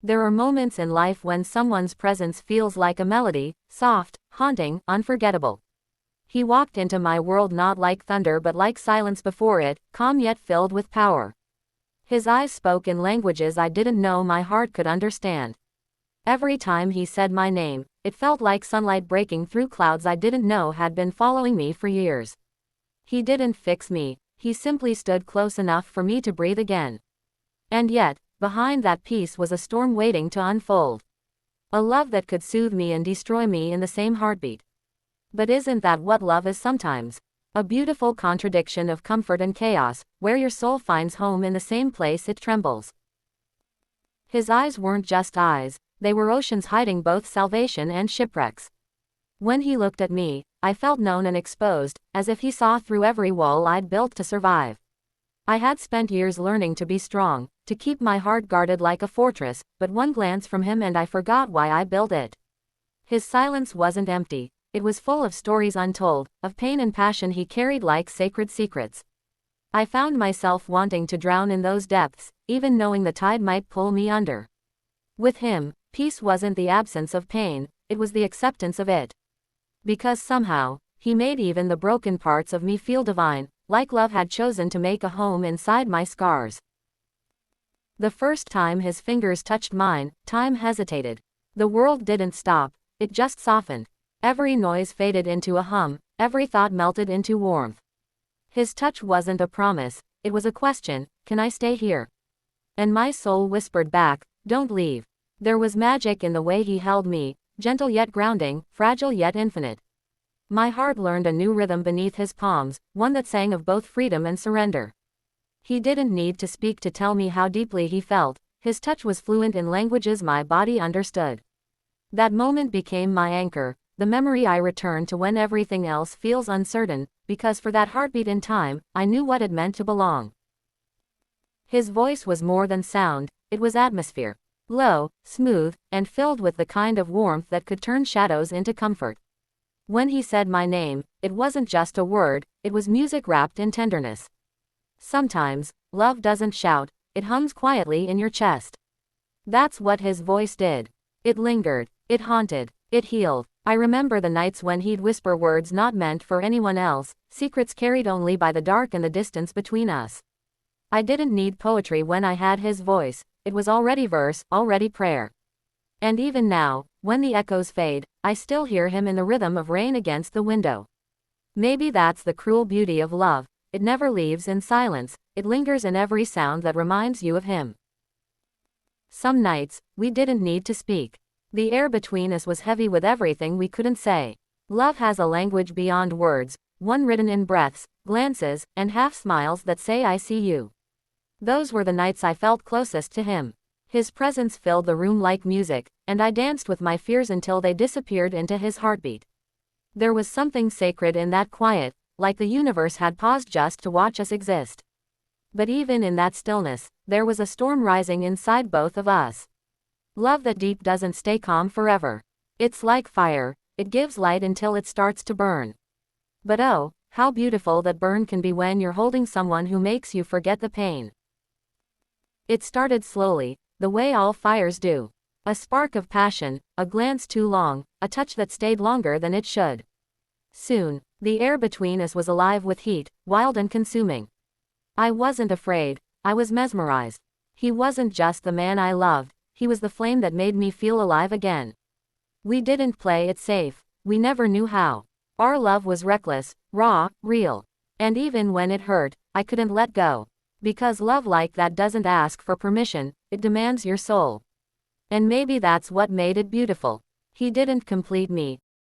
There are moments in life when someone's presence feels like a melody, soft, haunting, unforgettable. He walked into my world not like thunder but like silence before it, calm yet filled with power. His eyes spoke in languages I didn't know my heart could understand. Every time he said my name, it felt like sunlight breaking through clouds I didn't know had been following me for years. He didn't fix me, he simply stood close enough for me to breathe again. And yet, behind that peace was a storm waiting to unfold. A love that could soothe me and destroy me in the same heartbeat. But isn't that what love is sometimes? A beautiful contradiction of comfort and chaos, where your soul finds home in the same place it trembles. His eyes weren't just eyes, they were oceans hiding both salvation and shipwrecks. When he looked at me, I felt known and exposed, as if he saw through every wall I'd built to survive. I had spent years learning to be strong, to keep my heart guarded like a fortress, but one glance from him and I forgot why I built it. His silence wasn't empty, it was full of stories untold, of pain and passion he carried like sacred secrets. I found myself wanting to drown in those depths, even knowing the tide might pull me under. With him, peace wasn't the absence of pain, it was the acceptance of it. Because somehow, he made even the broken parts of me feel divine, like love had chosen to make a home inside my scars. The first time his fingers touched mine, time hesitated. The world didn't stop, it just softened. Every noise faded into a hum, every thought melted into warmth. His touch wasn't a promise, it was a question, can I stay here? And my soul whispered back, don't leave. There was magic in the way he held me, gentle yet grounding, fragile yet infinite. My heart learned a new rhythm beneath his palms, one that sang of both freedom and surrender. He didn't need to speak to tell me how deeply he felt, his touch was fluent in languages my body understood. That moment became my anchor, the memory I return to when everything else feels uncertain, because for that heartbeat in time, I knew what it meant to belong. His voice was more than sound, it was atmosphere. Low, smooth, and filled with the kind of warmth that could turn shadows into comfort. When he said my name, it wasn't just a word, it was music wrapped in tenderness. Sometimes, love doesn't shout, it hums quietly in your chest. That's what his voice did. It lingered, it haunted, it healed. I remember the nights when he'd whisper words not meant for anyone else, secrets carried only by the dark and the distance between us. I didn't need poetry when I had his voice, it was already verse, already prayer. And even now, when the echoes fade, I still hear him in the rhythm of rain against the window. Maybe that's the cruel beauty of love, it never leaves in silence, it lingers in every sound that reminds you of him. Some nights, we didn't need to speak. The air between us was heavy with everything we couldn't say. Love has a language beyond words, one written in breaths, glances, and half-smiles that say I see you. Those were the nights I felt closest to him. His presence filled the room like music, and I danced with my fears until they disappeared into his heartbeat. There was something sacred in that quiet, like the universe had paused just to watch us exist. But even in that stillness, there was a storm rising inside both of us. Love that deep doesn't stay calm forever. It's like fire, it gives light until it starts to burn. But oh, how beautiful that burn can be when you're holding someone who makes you forget the pain. It started slowly, the way all fires do. A spark of passion, a glance too long, a touch that stayed longer than it should. Soon, the air between us was alive with heat, wild and consuming. I wasn't afraid, I was mesmerized. He wasn't just the man I loved, he was the flame that made me feel alive again. We didn't play it safe, we never knew how. Our love was reckless, raw, real. And even when it hurt, I couldn't let go. Because love like that doesn't ask for permission, it demands your soul. And maybe that's what made it beautiful. He didn't complete me,